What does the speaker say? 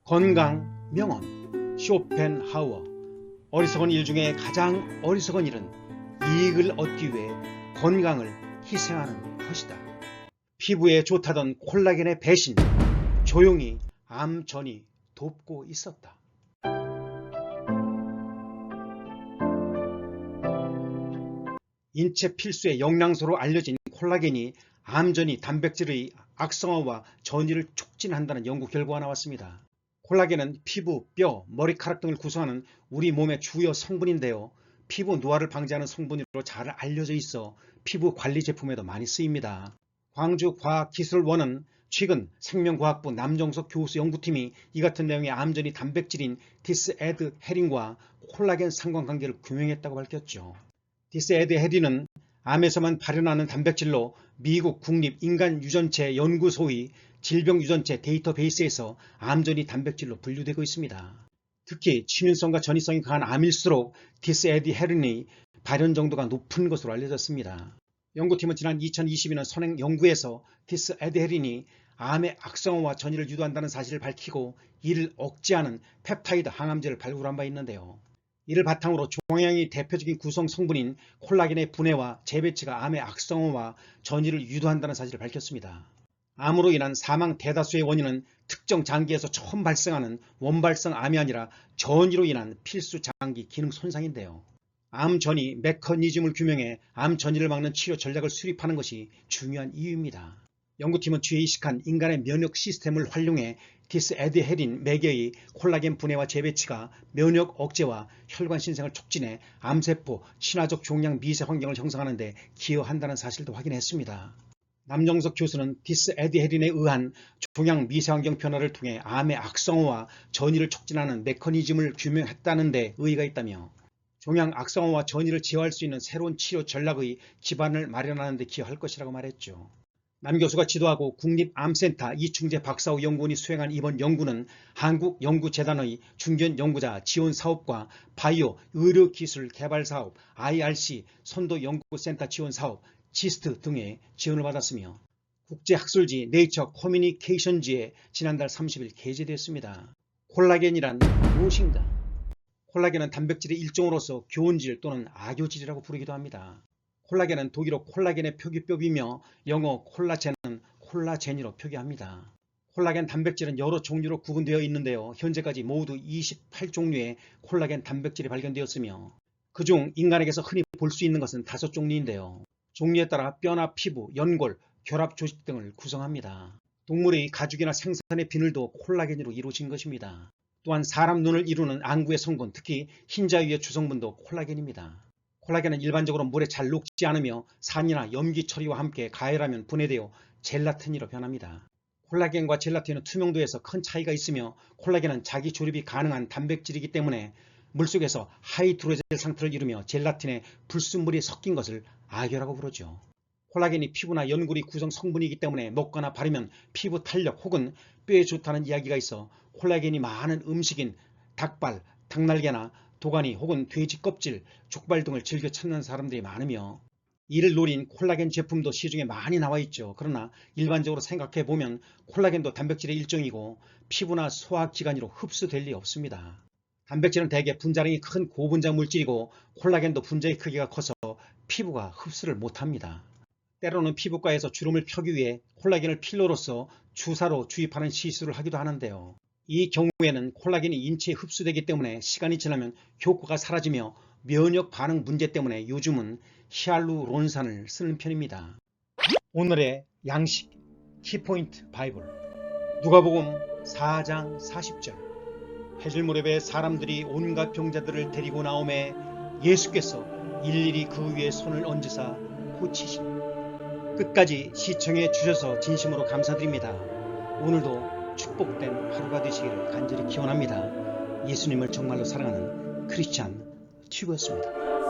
건강 명언 쇼펜하우어. 어리석은 일 중에 가장 어리석은 일은 이익을 얻기 위해 건강을 희생하는 것이다. 피부에 좋다던 콜라겐의 배신, 조용히 암전이 돕고 있었다. 인체 필수의 영양소로 알려진 콜라겐이 암전이 단백질의 악성화와 전이를 촉진한다는 연구 결과가 나왔습니다. 콜라겐은 피부, 뼈, 머리카락 등을 구성하는 우리 몸의 주요 성분인데요. 피부 노화를 방지하는 성분으로 잘 알려져 있어 피부 관리 제품에도 많이 쓰입니다. 광주과학기술원은 최근 생명과학부 남정석 교수 연구팀이 이 같은 내용의 암전이 단백질인 디스에드헤린과 콜라겐 상관관계를 규명했다고 밝혔죠. 디스에드헤린은 암에서만 발현하는 단백질로 미국 국립인간유전체 연구소의 질병유전체 데이터베이스에서 암전이 단백질로 분류되고 있습니다. 특히 치민성과 전이성이 강한 암일수록 디스에드헤린의 발현 정도가 높은 것으로 알려졌습니다. 연구팀은 지난 2022년 선행 연구에서 디스에드헤린이 암의 악성화와 전이를 유도한다는 사실을 밝히고 이를 억제하는 펩타이드 항암제를 발굴한 바 있는데요. 이를 바탕으로 종양의 대표적인 구성 성분인 콜라겐의 분해와 재배치가 암의 악성화와 전이를 유도한다는 사실을 밝혔습니다. 암으로 인한 사망 대다수의 원인은 특정 장기에서 처음 발생하는 원발성 암이 아니라 전이로 인한 필수 장기 기능 손상인데요. 암 전이 메커니즘을 규명해 암 전이를 막는 치료 전략을 수립하는 것이 중요한 이유입니다. 연구팀은 죄의식한 인간의 면역 시스템을 활용해 디스에드헤린 매개의 콜라겐 분해와 재배치가 면역 억제와 혈관 신생을 촉진해 암세포 친화적 종양 미세 환경을 형성하는 데 기여한다는 사실도 확인했습니다. 남정석 교수는 디스에드헤린에 의한 종양 미세환경 변화를 통해 암의 악성화와 전이를 촉진하는 메커니즘을 규명했다는 데 의의가 있다며 종양 악성화와 전이를 제어할 수 있는 새로운 치료 전략의 기반을 마련하는 데 기여할 것이라고 말했죠. 남 교수가 지도하고 국립암센터 이충재 박사후 연구원이 수행한 이번 연구는 한국연구재단의 중견연구자 지원사업과 바이오 의료기술개발사업 IRC 선도연구센터 지원사업 지스트 등의 지원을 받았으며 국제학술지 네이처 커뮤니케이션지에 지난달 30일 게재됐습니다. 콜라겐이란 무엇인가? 콜라겐은 단백질의 일종으로서 교온질 또는 악효질이라고 부르기도 합니다. 콜라겐은 독일어 콜라겐의 표기법이며 영어 콜라젠은 콜라제니로 표기합니다. 콜라겐 단백질은 여러 종류로 구분되어 있는데요. 현재까지 모두 28종류의 콜라겐 단백질이 발견되었으며 그중 인간에게서 흔히 볼 수 있는 것은 5종류인데요. 종류에 따라 뼈나 피부, 연골, 결합 조직 등을 구성합니다. 동물의 가죽이나 생선의 비늘도 콜라겐으로 이루어진 것입니다. 또한 사람 눈을 이루는 안구의 성분, 특히 흰자위의 주성분도 콜라겐입니다. 콜라겐은 일반적으로 물에 잘 녹지 않으며 산이나 염기 처리와 함께 가열하면 분해되어 젤라틴으로 변합니다. 콜라겐과 젤라틴은 투명도에서 큰 차이가 있으며 콜라겐은 자기 조립이 가능한 단백질이기 때문에 물속에서 하이드로젤 상태를 이루며 젤라틴에 불순물이 섞인 것을 악유라고 부르죠. 콜라겐이 피부나 연골의 구성 성분이기 때문에 먹거나 바르면 피부 탄력 혹은 뼈에 좋다는 이야기가 있어 콜라겐이 많은 음식인 닭발, 닭날개나 도가니 혹은 돼지 껍질, 족발 등을 즐겨 찾는 사람들이 많으며 이를 노린 콜라겐 제품도 시중에 많이 나와 있죠. 그러나 일반적으로 생각해 보면 콜라겐도 단백질의 일종이고 피부나 소화기관으로 흡수될 리 없습니다. 단백질은 대개 분자량이 큰 고분자 물질이고 콜라겐도 분자의 크기가 커서 피부가 흡수를 못합니다. 때로는 피부과에서 주름을 펴기 위해 콜라겐을 필러로서 주사로 주입하는 시술을 하기도 하는데요. 이 경우에는 콜라겐이 인체에 흡수되기 때문에 시간이 지나면 효과가 사라지며 면역 반응 문제 때문에 요즘은 히알루론산을 쓰는 편입니다. 오늘의 양식 키포인트 바이블 누가복음 4장 40절 해질 무렵에 사람들이 온갖 병자들을 데리고 나오매 예수께서 일일이 그 위에 손을 얹으사 고치시니. 끝까지 시청해 주셔서 진심으로 감사드립니다. 오늘도 축복된 하루가 되시기를 간절히 기원합니다. 예수님을 정말로 사랑하는 크리스찬 튜브였습니다.